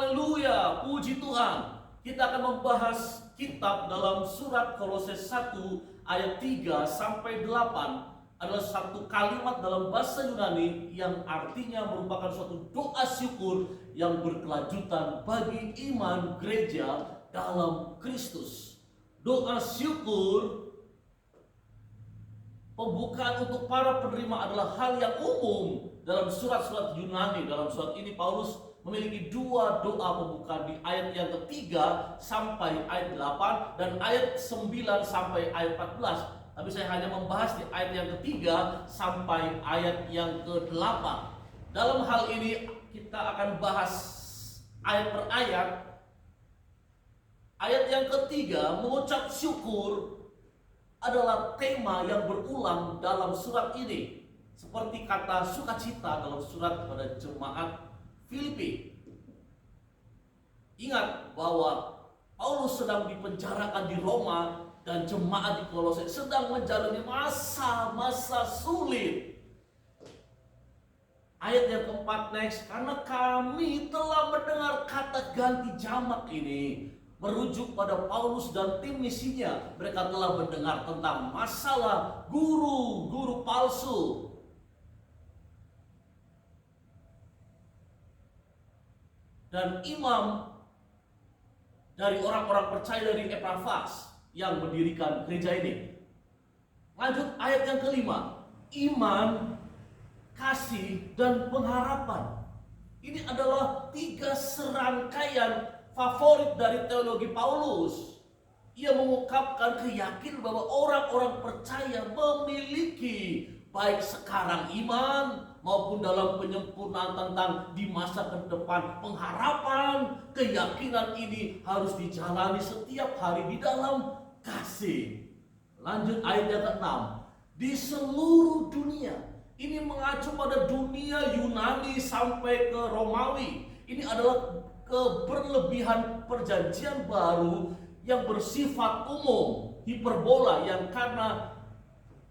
Haleluya, puji Tuhan. Kita akan membahas kitab dalam surat Kolose 1 ayat 3 sampai 8. Adalah satu kalimat dalam bahasa Yunani yang artinya merupakan suatu doa syukur yang berkelanjutan bagi iman gereja dalam Kristus. Doa syukur pembukaan untuk para penerima adalah hal yang umum dalam surat-surat Yunani. Dalam surat ini Paulus memiliki dua doa pembukaan di ayat yang ketiga sampai ayat 8 dan ayat 9 sampai ayat 14. Tapi saya hanya membahas di ayat yang ketiga sampai ayat yang ke-8. Dalam hal ini kita akan bahas ayat per ayat. Ayat yang ketiga, mengucap syukur, adalah tema yang berulang dalam surat ini. Seperti kata sukacita dalam surat kepada jemaat Filipi. Ingat bahwa Paulus sedang dipenjarakan di Roma dan jemaat di Kolose sedang menjalani masa-masa sulit. Ayat yang keempat next, karena kami telah mendengar kata ganti jamak ini merujuk pada Paulus dan tim misinya. Mereka telah mendengar tentang masalah guru-guru palsu. Dan imam dari orang-orang percaya dari Epafras yang mendirikan gereja ini. Lanjut ayat yang kelima, iman, kasih, dan pengharapan. Ini adalah tiga serangkaian favorit dari teologi Paulus. Ia mengungkapkan keyakinan bahwa orang-orang percaya memiliki baik sekarang iman maupun dalam penyempurnaan tentang di masa ke depan pengharapan. Keyakinan ini harus dijalani setiap hari di dalam kasih. Lanjut ayat yang ke-6. Di seluruh dunia. Ini mengacu pada dunia Yunani sampai ke Romawi. Ini adalah keberlebihan perjanjian baru yang bersifat umum, hiperbola, yang karena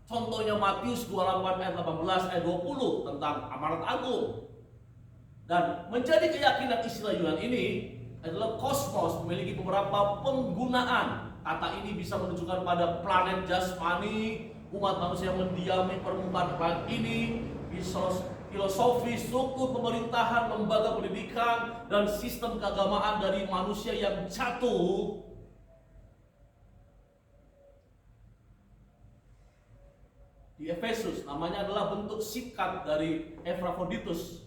contohnya Matius 28 ayat 18 ayat 20 tentang amanat agung. Dan menjadi keyakinan istilah Yunani ini adalah kosmos, memiliki beberapa penggunaan. Kata ini bisa menunjukkan pada planet jasmani, umat manusia yang mendiami permukaan planet ini, filosofi, struktur pemerintahan, lembaga pendidikan, dan sistem keagamaan dari manusia yang jatuh. Di Efesus namanya adalah bentuk sikat dari Epaphroditus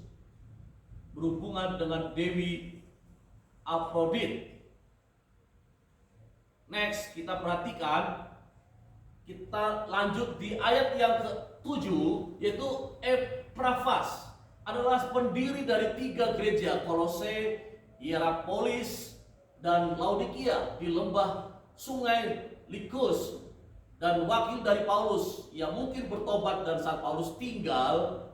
berhubungan dengan Dewi Afrodit. Next, kita perhatikan, kita lanjut di ayat yang ke-7, yaitu Epafras adalah pendiri dari tiga gereja, Kolose, Hierapolis, dan Laodikia di lembah sungai Likus, dan wakil dari Paulus yang mungkin bertobat dan saat Paulus tinggal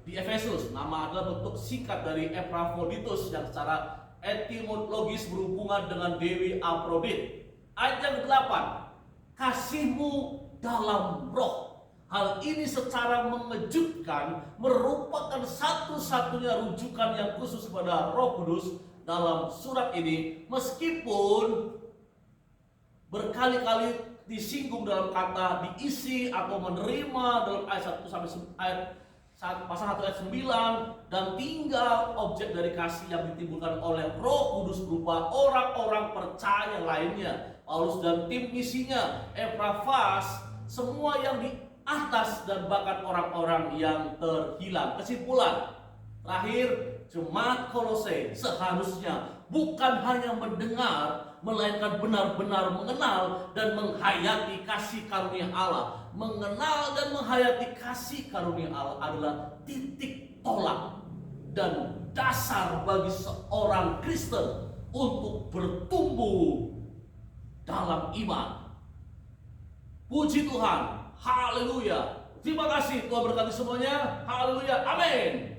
di Efesus. Nama adalah bentuk singkat dari Epaphroditus yang secara etimologis berhubungan dengan Dewi Afrodit. Ayat yang ke-8, kasihmu dalam roh. Hal ini secara mengejutkan merupakan satu-satunya rujukan yang khusus pada Roh Kudus dalam surat ini, meskipun berkali-kali disinggung dalam kata diisi atau menerima dalam ayat 1 sampai pasal 1 ayat 9, dan tinggal objek dari kasih yang ditimbulkan oleh Roh Kudus berupa orang-orang percaya lainnya. Paulus dan tim misinya, Epafras, semua yang di atas, dan bahkan orang-orang yang terhilang. Kesimpulan terakhir, jemaat Kolose seharusnya bukan hanya mendengar, melainkan benar-benar mengenal dan menghayati kasih karunia Allah. Mengenal dan menghayati kasih karunia Allah adalah titik tolak dan dasar bagi seorang Kristen untuk bertumbuh dalam iman. Puji Tuhan, haleluya. Terima kasih, Tuhan berkati semuanya. Haleluya, amin.